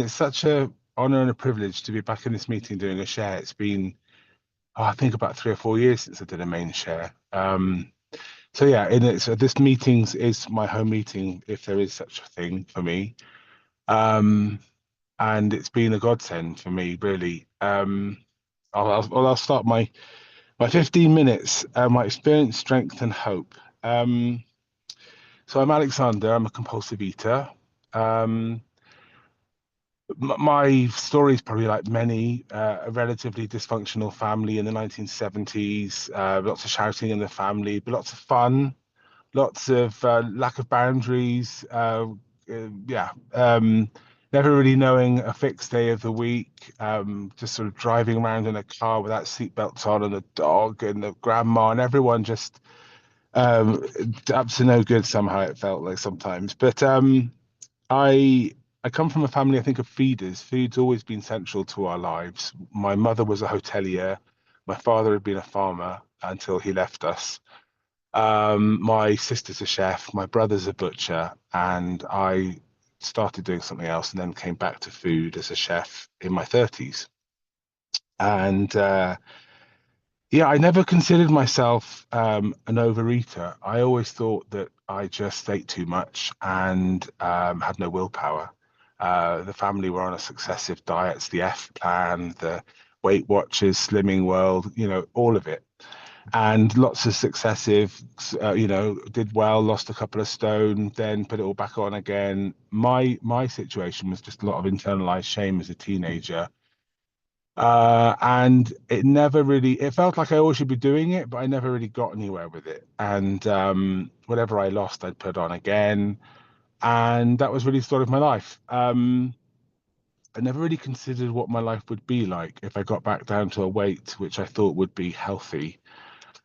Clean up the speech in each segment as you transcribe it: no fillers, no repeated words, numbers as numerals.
It's such a honor and a privilege to be back in this meeting doing a share. It's been, I think, about 3 or 4 years since I did a main share. So yeah, so this meetings is my home meeting, if there is such a thing for me. And it's been a godsend for me, really. I'll start my 15 minutes, my experience, strength, and hope. So I'm Alexander. I'm a compulsive eater. Um, my story is probably like many, a relatively dysfunctional family in the 1970s, lots of shouting in the family, but lots of fun, lots of lack of boundaries. Yeah, never really knowing a fixed day of the week, just sort of driving around in a car without seatbelts on, and the dog and the grandma and everyone just um, up to no good somehow, it felt like sometimes. But I I come from a family, I think, of feeders. Food's always been central to our lives. My mother was a hotelier. My father had been a farmer until he left us. My sister's a chef. My brother's a butcher, and I started doing something else and then came back to food as a chef in my 30s. And yeah, I never considered myself an overeater. I always thought that I just ate too much and had no willpower. The family were on a successive diets, the F plan, the Weight Watchers, Slimming World, all of it. And lots of successive, did well, lost a couple of stone, then put it all back on again. My situation was just a lot of internalized shame as a teenager, and it never really, it felt like I always should be doing it, but I never really got anywhere with it. And whatever I lost, I'd put on again. And that was really sort of my life. I never really considered what my life would be like if I got back down to a weight which I thought would be healthy.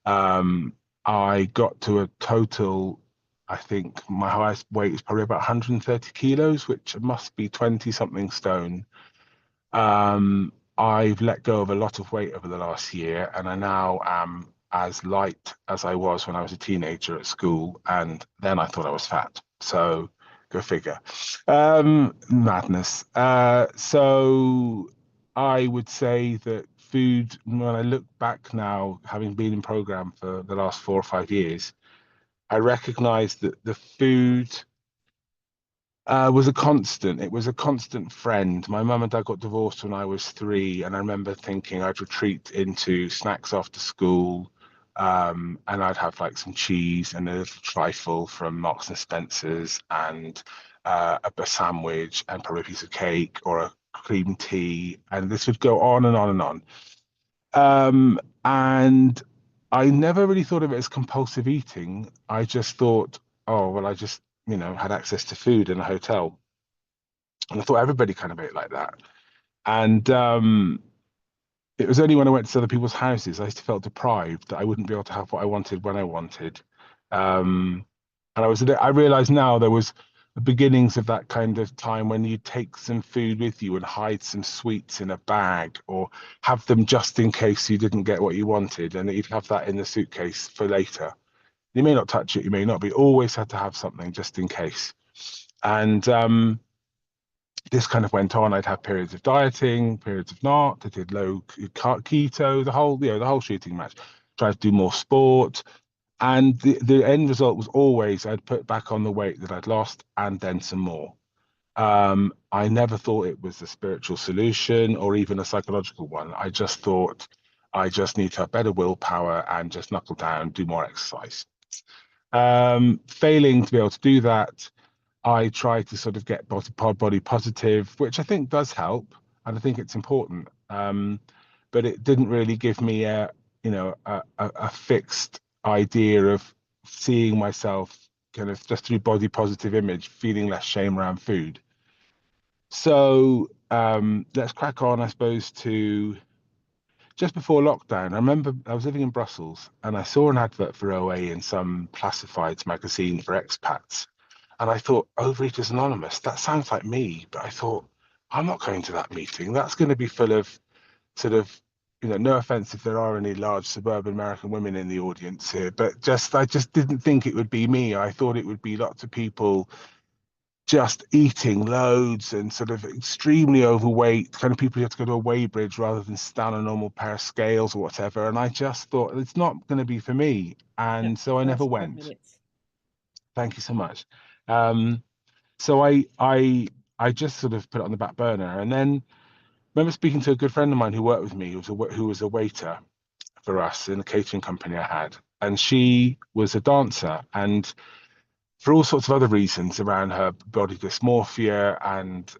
Um, I got to a total, I think my highest weight is probably about 130 kilos, which must be 20 something stone. I've let go of a lot of weight over the last year, and I now am as light as I was when I was a teenager at school, and then I thought I was fat. So go figure. Madness. So I would say that food, when I look back now, having been in program for the last 4 or 5 years, I recognize that the food was a constant. It was a constant friend. My mum and dad got divorced when I was 3, and I remember thinking I'd retreat into snacks after school, and I'd have like some cheese and a little trifle from Marks and Spencer's, and a sandwich, and probably a piece of cake or a cream tea, and this would go on and on and on. And I never really thought of it as compulsive eating. I just thought, oh, well, I just, had access to food in a hotel. And I thought everybody kind of ate like that. And it was only when I went to other people's houses, I used to feel deprived that I wouldn't be able to have what I wanted when I wanted. Um, and I realized now there was the beginnings of that kind of time when you take some food with you and hide some sweets in a bag or have them just in case you didn't get what you wanted, and you'd have that in the suitcase for later. You may not touch it, you may not, but you always had to have something just in case. And this kind of went on. I'd have periods of dieting, periods of not. I did low keto, the whole shooting match. Tried to do more sport, and the end result was always I'd put back on the weight that I'd lost and then some more. I never thought it was a spiritual solution or even a psychological one. I just thought I just need to have better willpower and just knuckle down, do more exercise. Failing to be able to do that, I try to sort of get body positive, which I think does help, and I think it's important. But it didn't really give me a fixed idea of seeing myself kind of just through body positive image, feeling less shame around food. So let's crack on, I suppose, to just before lockdown. I remember I was living in Brussels and I saw an advert for OA in some classifieds magazine for expats. And I thought, Overeaters Anonymous, that sounds like me. But I thought, I'm not going to that meeting. That's going to be full of sort of, no offense if there are any large suburban American women in the audience here, but I just didn't think it would be me. I thought it would be lots of people just eating loads and sort of extremely overweight, kind of people who have to go to a weigh bridge rather than stand on a normal pair of scales or whatever. And I just thought it's not going to be for me. Yeah, And so I never first 10 went. minutes. Thank you so much. Um, so I just sort of put it on the back burner. And then remember speaking to a good friend of mine who worked with me, who was a waiter for us in a catering company I had. And she was a dancer. And for all sorts of other reasons around her body dysmorphia. And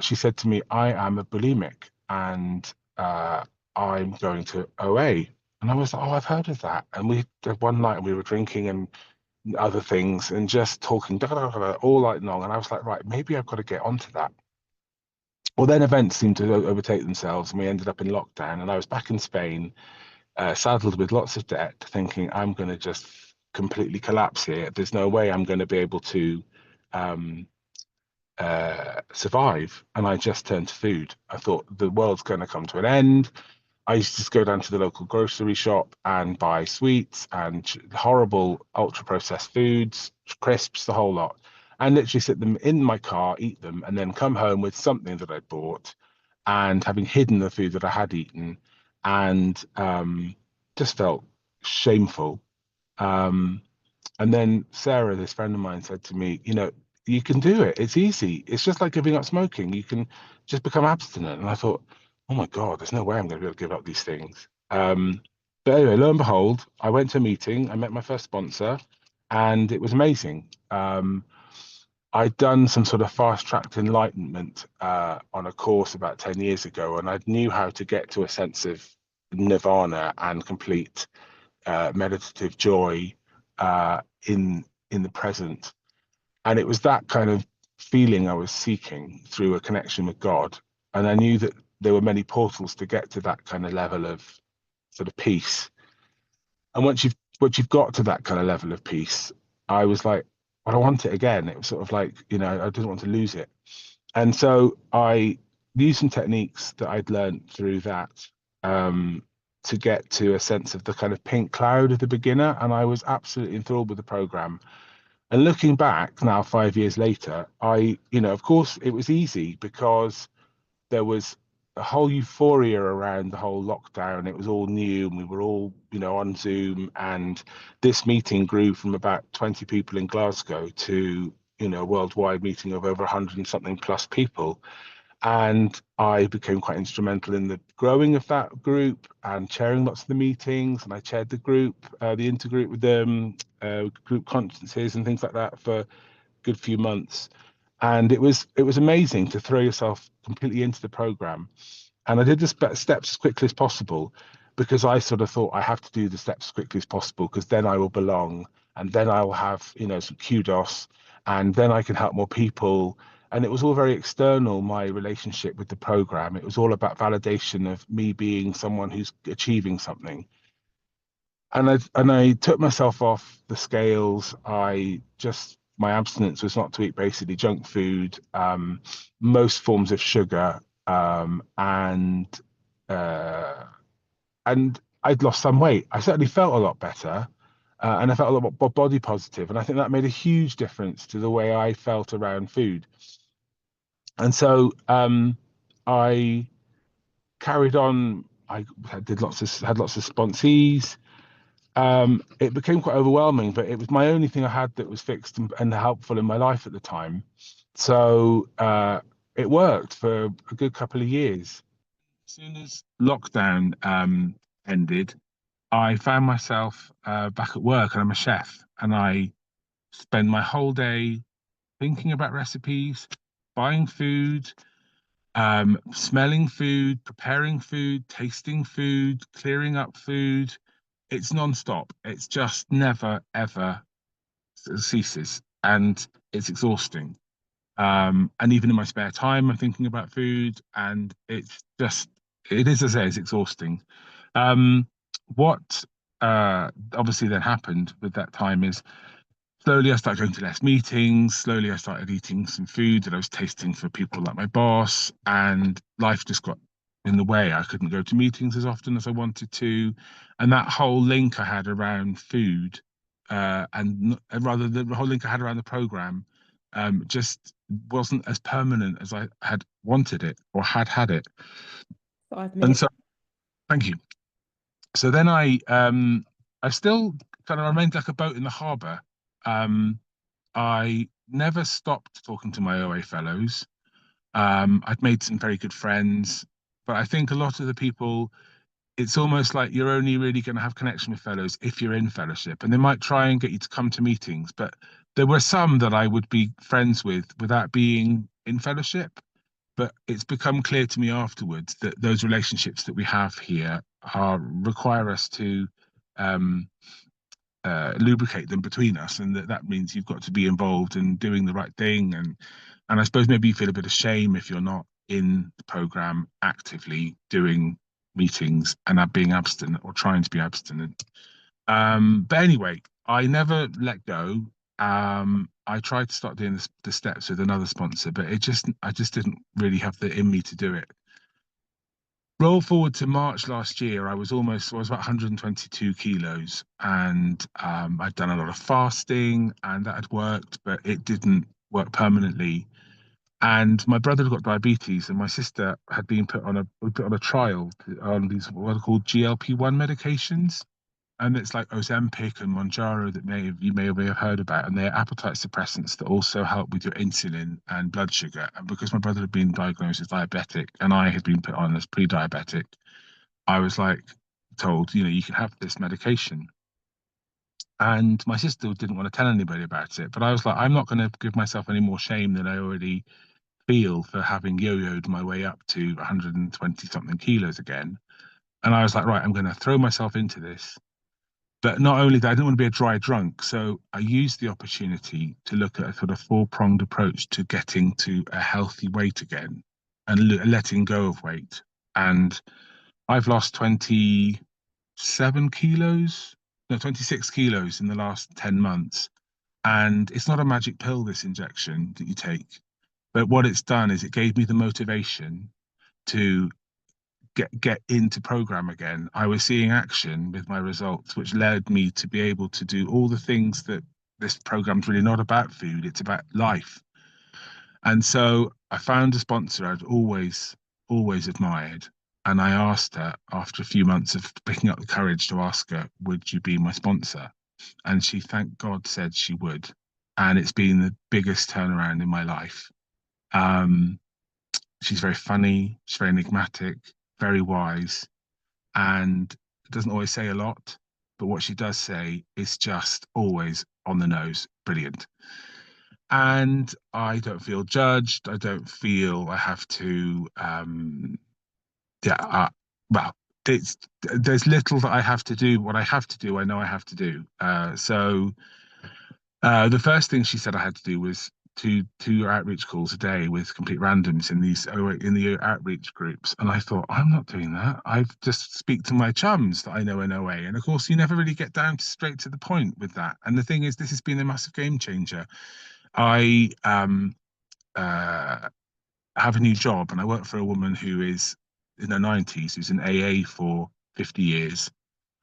she said to me, I am a bulimic and I'm going to OA. And I was like, oh, I've heard of that. And we one night we were drinking and other things and just talking all night long. And I was like, right, maybe I've got to get onto that. Well, then events seemed to overtake themselves and we ended up in lockdown. And I was back in Spain, saddled with lots of debt, thinking I'm going to just completely collapse here. There's no way I'm going to be able to um, survive. And I just turned to food. I thought the world's going to come to an end. I used to just go down to the local grocery shop and buy sweets and horrible ultra processed foods, crisps, the whole lot, and literally sit them in my car, eat them, and then come home with something that I'd bought and having hidden the food that I had eaten and just felt shameful. Um, and then Sarah, this friend of mine, said to me, you can do it. It's easy. It's just like giving up smoking. You can just become abstinent. And I thought, oh my God, there's no way I'm going to be able to give up these things. But anyway, lo and behold, I went to a meeting. I met my first sponsor, and it was amazing. I'd done some sort of fast-tracked enlightenment on a course about 10 years ago, and I knew how to get to a sense of nirvana and complete meditative joy in the present. And it was that kind of feeling I was seeking through a connection with God. And I knew that there were many portals to get to that kind of level of sort of peace. And once you've got to that kind of level of peace, I was like, well, I want it again. It was sort of like, I didn't want to lose it. And so I used some techniques that I'd learned through that um, to get to a sense of the kind of pink cloud of the beginner. And I was absolutely enthralled with the program. And looking back now, 5 years later, of course, it was easy because there was a whole euphoria around the whole lockdown. It was all new and we were all, on Zoom. And this meeting grew from about 20 people in Glasgow to, a worldwide meeting of over 100 and something plus people. And I became quite instrumental in the growing of that group and chairing lots of the meetings. And I chaired the group, the intergroup with them, group conferences and things like that for a good few months. And it was amazing to throw yourself completely into the program. And I did the steps as quickly as possible because I sort of thought I have to do the steps as quickly as possible because then I will belong and then I will have, some kudos and then I can help more people. And it was all very external, my relationship with the program. It was all about validation of me being someone who's achieving something. And I took myself off the scales. My abstinence was not to eat basically junk food, most forms of sugar, uh, and I'd lost some weight. I certainly felt a lot better, and I felt a lot more body positive, and I think that made a huge difference to the way I felt around food. And so I carried on. I had lots of sponsees. It became quite overwhelming, but it was my only thing I had that was fixed and helpful in my life at the time. So it worked for a good couple of years. As soon as lockdown ended, I found myself back at work, and I'm a chef, and I spend my whole day thinking about recipes, buying food, smelling food, preparing food, tasting food, clearing up food. It's non-stop. It's just never ever ceases, and it's exhausting. And even in my spare time, I'm thinking about food, and it is as I say, it's exhausting. What obviously then happened with that time is slowly I started going to less meetings. Slowly I started eating some food that I was tasting for people like my boss, and life just got in the way. I couldn't go to meetings as often as I wanted to, and that whole link I had around food, and rather the whole link I had around the program, just wasn't as permanent as I had wanted it or had it. 5 minutes. And so, thank you. So then I still kind of remained like a boat in the harbour. Um, I never stopped talking to my OA fellows. I'd made some very good friends, but I think a lot of the people, it's almost like you're only really going to have connection with fellows if you're in fellowship, and they might try and get you to come to meetings, but there were some that I would be friends with without being in fellowship. But it's become clear to me afterwards that those relationships that we have here are require us to um, lubricate them between us, and that means you've got to be involved in doing the right thing. And I suppose maybe you feel a bit of shame if you're not in the program actively doing meetings and are being abstinent or trying to be abstinent. But anyway, I never let go. I tried to start doing the steps with another sponsor, but I just didn't really have the in me to do it. Roll forward to March last year, I was about 122 kilos, and I'd done a lot of fasting, and that had worked, but it didn't work permanently. And my brother had got diabetes, and my sister had been put on a trial on these what are called GLP-1 medications, and it's like Ozempic and Monjaro that you may or may have heard about, and they're appetite suppressants that also help with your insulin and blood sugar. And because my brother had been diagnosed as diabetic and I had been put on as pre-diabetic, I was like told, you can have this medication. And my sister didn't want to tell anybody about it, but I was like, I'm not going to give myself any more shame than I already feel for having yo-yoed my way up to 120 something kilos again. And I was like, right, I'm going to throw myself into this. But not only that, I didn't want to be a dry drunk. So I used the opportunity to look at a sort of four-pronged approach to getting to a healthy weight again and letting go of weight. And I've lost 27 kilos, no, 26 kilos in the last 10 months. And it's not a magic pill, this injection that you take. But what it's done is it gave me the motivation to get into program again. I was seeing action with my results, which led me to be able to do all the things that this program's really not about food, it's about life. And so I found a sponsor I'd always admired. And I asked her after a few months of picking up the courage to ask her, would you be my sponsor? And she, thank God, said she would. And it's been the biggest turnaround in my life. Um, she's very funny, she's very enigmatic, very wise, and doesn't always say a lot, but what she does say is just always on the nose, brilliant. And I don't feel judged. I don't feel I have to, yeah, well, it's, there's little that I have to do. What I have to do, I know I have to do. The first thing she said I had to do was two outreach calls a day with complete randoms in the outreach groups, and I thought I'm not doing that. I just speak to my chums that I know in OA, and of course you never really get down to straight to the point with that. And the thing is, this has been a massive game changer. I uh, have a new job, and I work for a woman who is in her 90s, who's in AA for 50 years.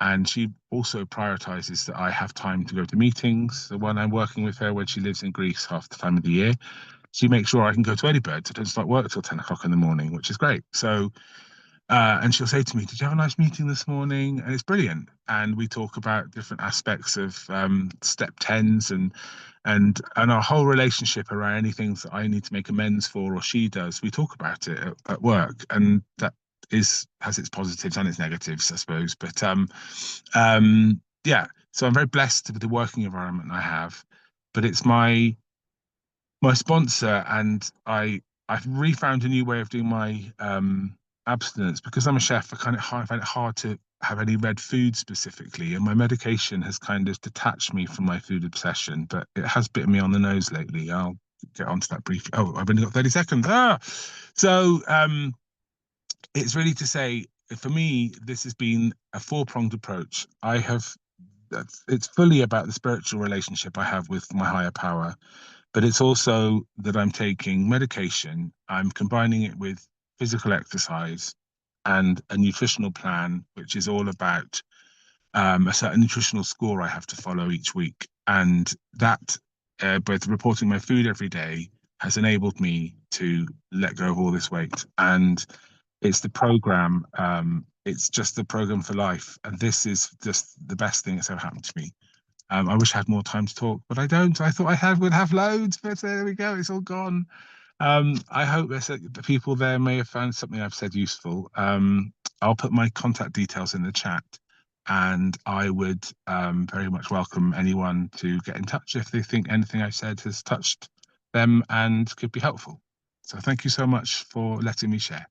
And she also prioritizes that I have time to go to meetings. The one I'm working with her when she lives in Greece half the time of the year, she makes sure I can go to early birds. I don't start work till 10 o'clock in the morning, which is great. So, and she'll say to me, "Did you have a nice meeting this morning?" And it's brilliant. And we talk about different aspects of step tens and our whole relationship around anything that I need to make amends for or she does. We talk about it at work, and that has its positives and its negatives, I suppose. But yeah. So I'm very blessed with the working environment I have. But it's my sponsor, and I've refound a new way of doing my abstinence because I'm a chef. I find it hard to have any red food specifically, and my medication has kind of detached me from my food obsession, but it has bitten me on the nose lately. I'll get onto that briefly. Oh, I've only got 30 seconds. So it's really to say, for me, this has been a four-pronged approach. It's fully about the spiritual relationship I have with my higher power, but it's also that I'm taking medication, I'm combining it with physical exercise and a nutritional plan, which is all about a certain nutritional score I have to follow each week. And that, both reporting my food every day has enabled me to let go of all this weight. And it's the program. It's just the program for life. And this is just the best thing that's ever happened to me. I wish I had more time to talk, but I don't. I thought would have loads, but there we go. It's all gone. I hope the people there may have found something I've said useful. I'll put my contact details in the chat, and I would very much welcome anyone to get in touch if they think anything I've said has touched them and could be helpful. So thank you so much for letting me share.